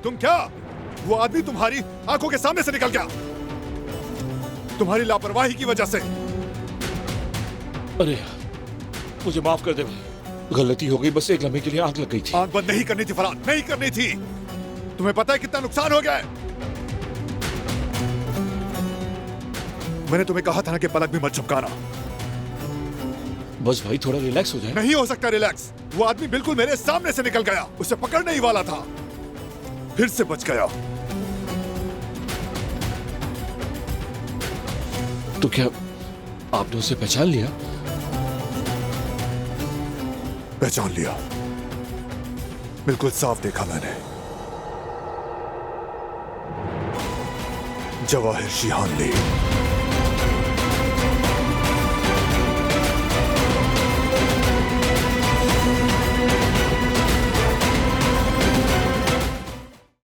तुम क्या? वो आदमी तुम्हारी आंखों के सामने से निकल गया, तुम्हारी लापरवाही की वजह से। अरे यार, मुझे माफ कर दे भाई, गलती हो गई, बस एक लम्हे के लिए आंख लग गई थी। आंख बंद नहीं करनी थी फरहान, नहीं करनी थी। तुम्हें पता है कितना नुकसान हो गया है? मैंने तुम्हें कहा था ना कि पलक भी मत झपकाना। बस भाई थोड़ा रिलैक्स हो जाए। नहीं हो सकता रिलैक्स। वो आदमी बिल्कुल मेरे सामने से निकल गया, उसे पकड़ने ही वाला था, फिर से बच गया। तो क्या आपने उसे पहचान लिया? पहचान लिया, बिल्कुल साफ देखा मैंने। जवाहिर शिहान ली।